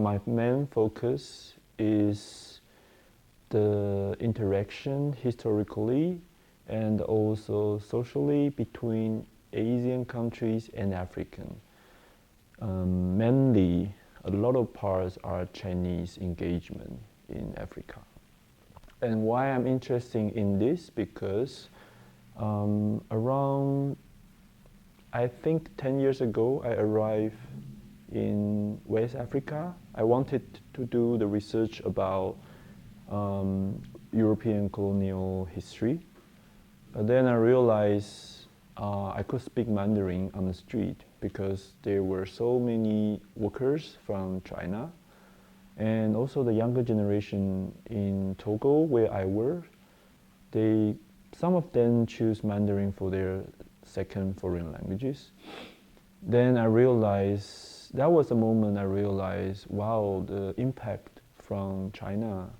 My main focus is the interaction historically and also socially between Asian countries and African. Mainly, a lot of parts are Chinese engagement in Africa. And why I'm interested in this, because around, I think 10 years ago, I arrived in West Africa. I wanted to do the research about European colonial history. Then I realized I could speak Mandarin on the street because there were so many workers from China. And also the younger generation in Togo, where I work, some of them choose Mandarin for their second foreign languages. Then I realized, that was the moment I realized, wow, the impact from China,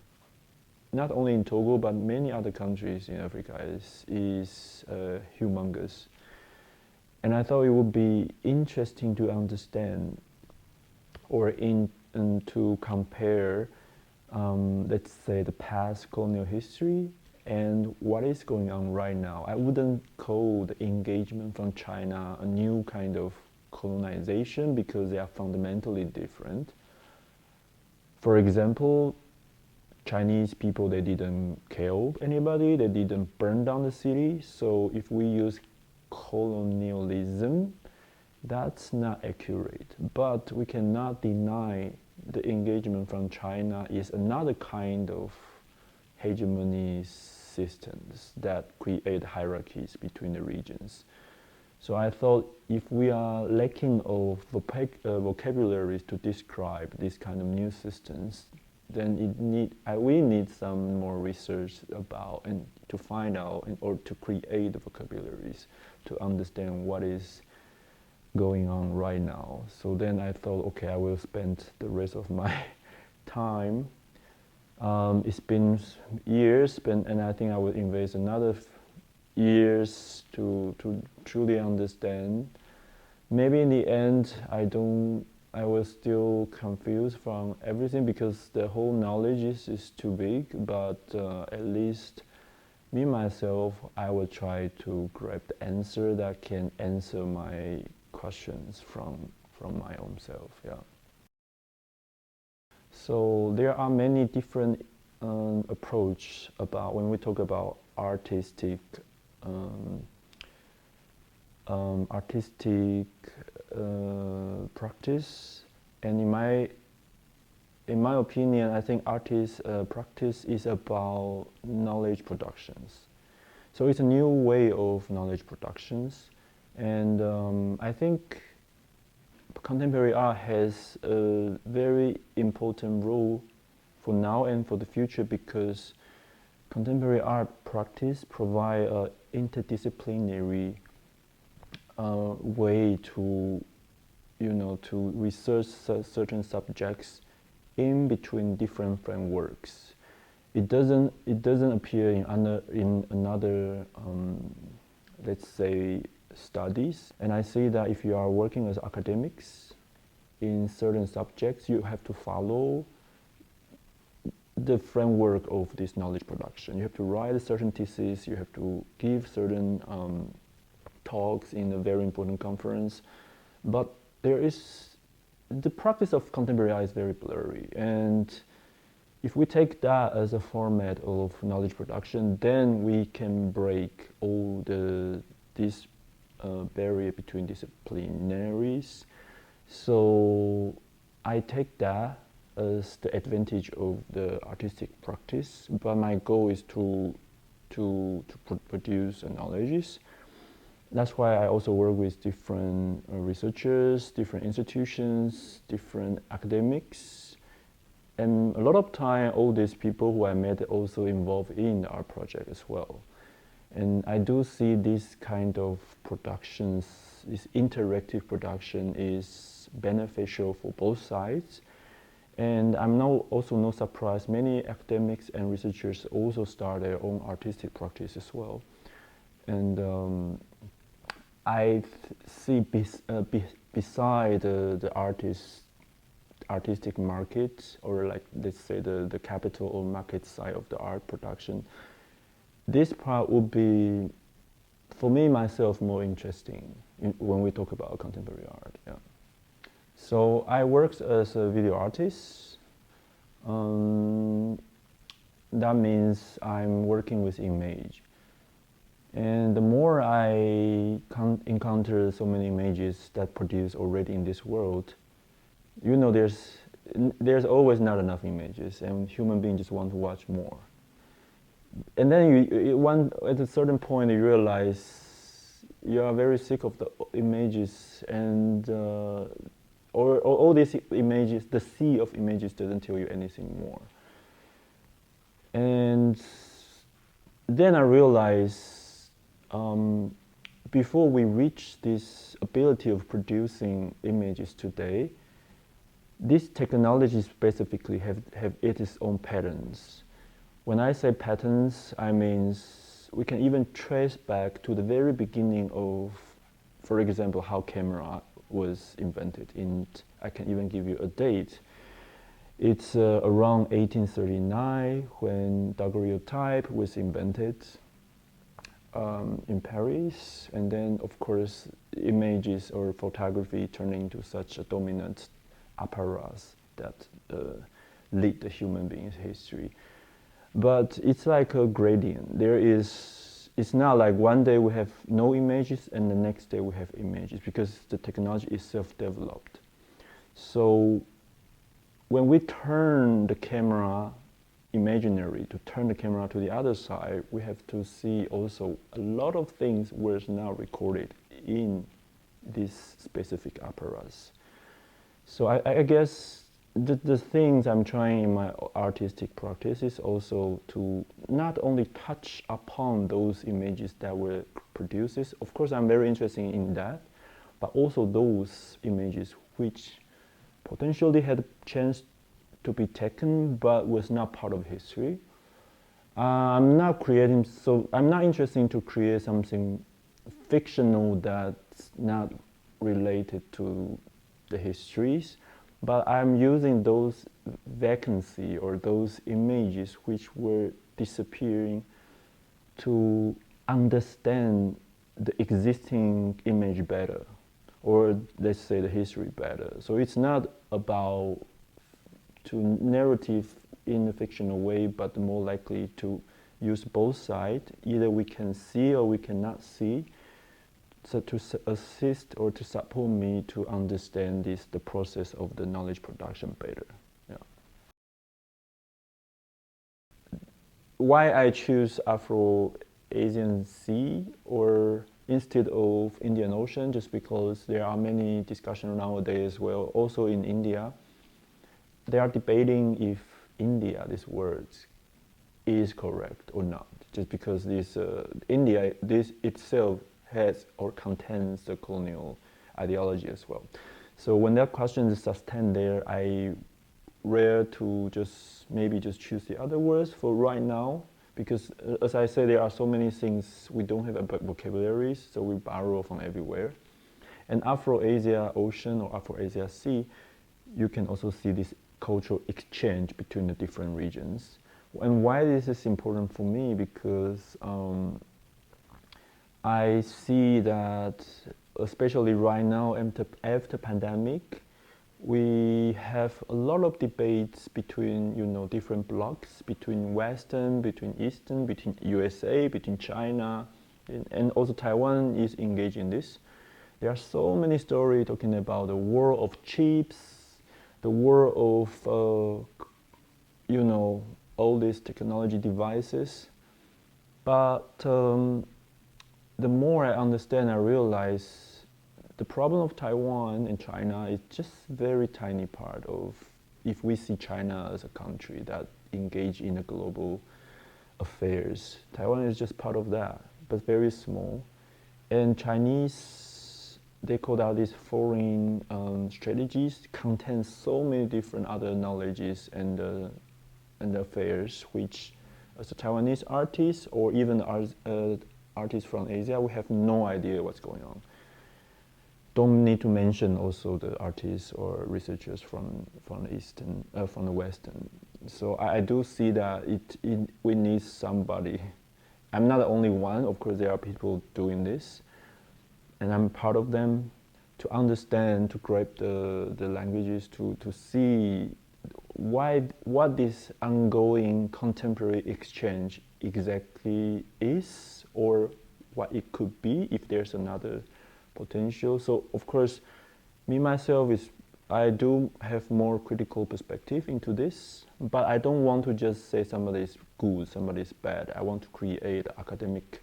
not only in Togo, but many other countries in Africa is humongous. And I thought it would be interesting to understand or to compare, let's say, the past colonial history and what is going on right now. I wouldn't call the engagement from China a new kind of colonization because they are fundamentally different. For example, Chinese people, they didn't kill anybody, they didn't burn down the city. So if we use colonialism, that's not accurate. But we cannot deny the engagement from China is another kind of hegemony systems that create hierarchies between the regions. So I thought if we are lacking of vocabularies to describe this kind of new systems, then we need some more research about and to find out or to create the vocabularies to understand what is going on right now. So then I thought, okay, I will spend the rest of my time. It's been years, and I think I will invest another years to truly understand. Maybe in the end, I was still confused from everything because the whole knowledge is too big, but at least me myself, I will try to grab the answer that can answer my questions from my own self, yeah. So there are many different approach about when we talk about artistic practice, and in my opinion, I think artist practice is about knowledge productions. So it's a new way of knowledge productions, and I think contemporary art has a very important role for now and for the future because contemporary art practice provide an interdisciplinary way to, to research certain subjects in between different frameworks. It doesn't appear in another let's say studies. And I see that if you are working as academics in certain subjects, you have to follow the framework of this knowledge production. You have to write a certain thesis, you have to give certain talks in a very important conference. But the practice of contemporary art is very blurry. And if we take that as a format of knowledge production, then we can break all this barrier between disciplinaries. So I take that as the advantage of the artistic practice, but my goal is to produce knowledge. That's why I also work with different researchers, different institutions, different academics. And a lot of time, all these people who I met also involved in our project as well. And I do see this kind of productions, this interactive production is beneficial for both sides. And I'm also no surprise, many academics and researchers also start their own artistic practice as well. And I see beside the artistic market, or like let's say the capital or market side of the art production, this part would be, for me myself, more interesting when we talk about contemporary art. Yeah. So I worked as a video artist. That means I'm working with image. And the more I encounter so many images that produce already in this world, you know, there's always not enough images, and human beings just want to watch more. And then at a certain point you realize you are very sick of the images, and all these images, the sea of images doesn't tell you anything more. And then I realized, before we reach this ability of producing images today, these technologies specifically have its own patterns. When I say patterns, I mean we can even trace back to the very beginning of, for example, how camera was invented. I can even give you a date. It's around 1839 when daguerreotype was invented in Paris, and then of course images or photography turned into such a dominant apparatus that lead the human being's history. But it's like a gradient. It's not like one day we have no images and the next day we have images, because the technology is self-developed. So when we turn the camera imaginary, to turn the camera to the other side, we have to see also a lot of things were now recorded in this specific apparatus. So I guess the things I'm trying in my artistic practice is also to not only touch upon those images that were produced. Of course, I'm very interested in that, but also those images which potentially had a chance to be taken but was not part of history. I'm not interested to create something fictional that's not related to the histories, but I'm using those vacancy or those images which were disappearing to understand the existing image better, or let's say the history better. So it's not about to narrative in a fictional way, but more likely to use both sides. Either we can see or we cannot see, so to assist or to support me to understand the process of the knowledge production better. Yeah. Why I choose Afro-Asian Sea or instead of Indian Ocean, just because there are many discussions nowadays as well, also in India. They are debating if India, this word, is correct or not, just because India, this itself has or contains the colonial ideology as well. So when that question is sustained there, I rare to maybe just choose the other words for right now, because as I say, there are so many things we don't have vocabularies, so we borrow from everywhere. And Afro-Asia Ocean or Afro-Asia Sea, you can also see this cultural exchange between the different regions. And why this is important for me, because I see that, especially right now after pandemic, we have a lot of debates between different blocks, between Western, between Eastern, between USA, between China, and also Taiwan is engaged in this. There are so many stories talking about the war of chips, the war of all these technology devices. But the more I understand, I realize the problem of Taiwan and China is just very tiny part of, if we see China as a country that engage in the global affairs. Taiwan is just part of that, but very small. And Chinese, they call out these foreign strategies, contain so many different other knowledges and affairs, which as a Taiwanese artist or even as artists from Asia, we have no idea what's going on. don't need to mention also the artists or researchers from the Eastern, from the Western. So I do see that we need somebody. I'm not the only one. Of course, there are people doing this, and I'm part of them, to understand, to grab the languages, to see what this ongoing contemporary exchange exactly is, or what it could be if there's another potential. So of course, me myself I do have more critical perspective into this, but I don't want to just say somebody is good, somebody is bad. I want to create an academic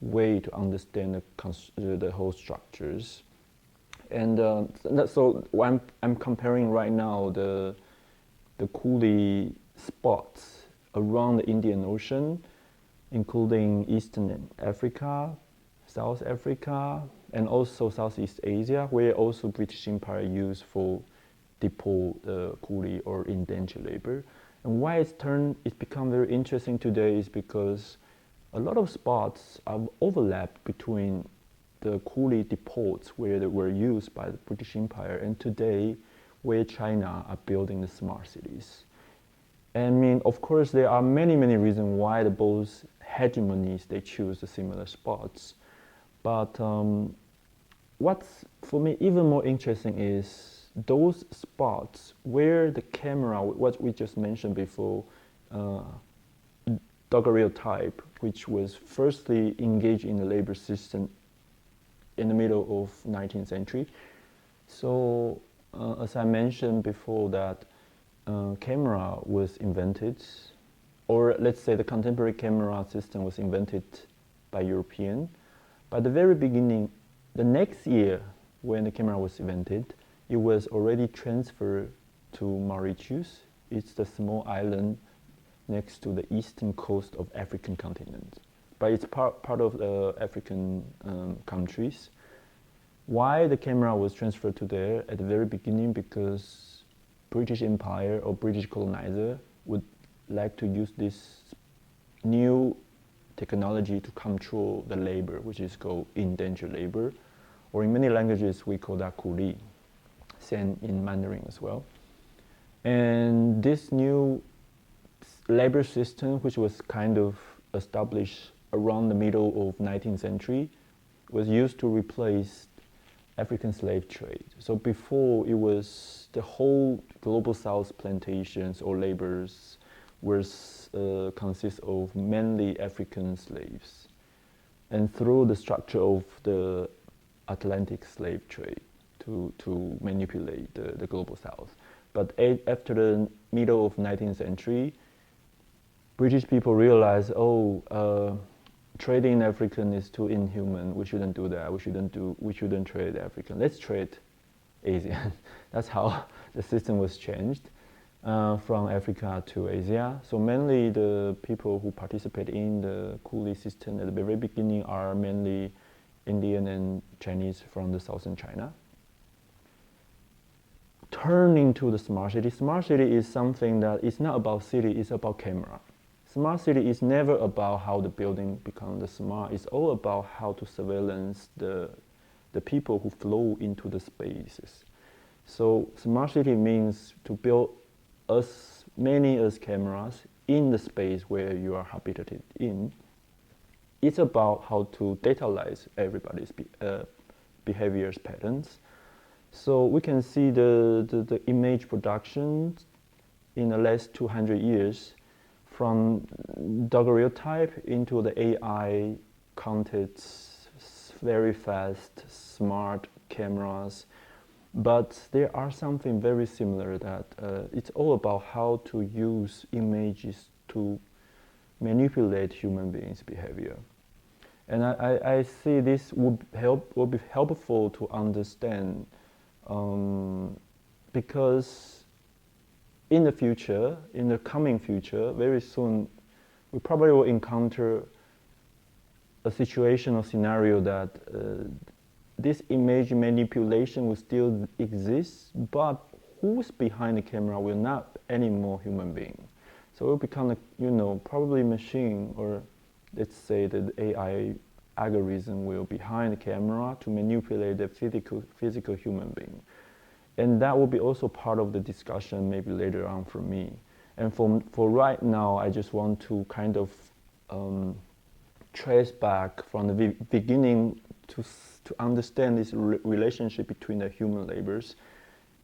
way to understand the whole structures. And so I'm comparing right now the coolie spots around the Indian Ocean, including Eastern Africa, South Africa, and also Southeast Asia, where also British Empire used for depot coolie or indentured labor. And why it's become very interesting today is because a lot of spots are overlapped between the coolie depots where they were used by the British Empire and today where China are building the smart cities. And I mean, of course, there are many, many reasons why the both hegemonies, they choose the similar spots. But what's for me even more interesting is those spots where the camera, what we just mentioned before, daguerreotype, which was firstly engaged in the labor system in the middle of 19th century. So as I mentioned before that camera was invented, or let's say the contemporary camera system was invented by European. By the very beginning, the next year when the camera was invented, it was already transferred to Mauritius. It's the small island next to the eastern coast of African continent. But it's part of the African countries. Why the camera was transferred to there at the very beginning? Because British Empire or British colonizer would like to use this new technology to control the labor, which is called indentured labor, or in many languages we call that coolie, same in Mandarin as well. And this new labor system, which was kind of established around the middle of 19th century, was used to replace African slave trade. So before, it was the whole global south plantations or laborers was consist of mainly African slaves, and through the structure of the Atlantic slave trade to manipulate the global south. But after the middle of 19th century, British people realized, trading African is too inhuman. We shouldn't do that. We shouldn't trade African. Let's trade Asian. That's how the system was changed from Africa to Asia. So mainly the people who participate in the coolie system at the very beginning are mainly Indian and Chinese from the southern China. Turning to the smart city. Smart city is something that is not about city, it's about camera. Smart city is never about how the building becomes smart. It's all about how to surveillance the people who flow into the spaces. So smart city means to build as many as cameras in the space where you are habited in. It's about how to datalyze everybody's behaviors patterns. So we can see the image production in the last 200 years from daguerreotype into the AI counted very fast, smart cameras. But there are something very similar that it's all about how to use images to manipulate human beings' behavior. And I see this would be helpful to understand because in the future, in the coming future, very soon, we probably will encounter a situation or scenario that this image manipulation will still exist, but who's behind the camera will not anymore human being. So it will become, probably machine, or let's say the AI algorithm will behind the camera to manipulate the physical human being. And that will be also part of the discussion maybe later on for me. And for right now, I just want to kind of trace back from the beginning to understand this relationship between the human labors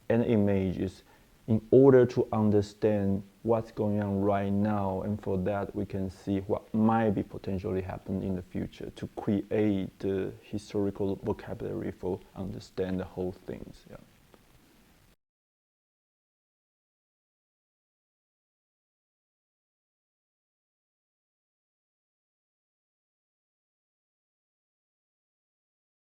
and images in order to understand what's going on right now, and for that we can see what might be potentially happen in the future to create the historical vocabulary for understand the whole things. Yeah.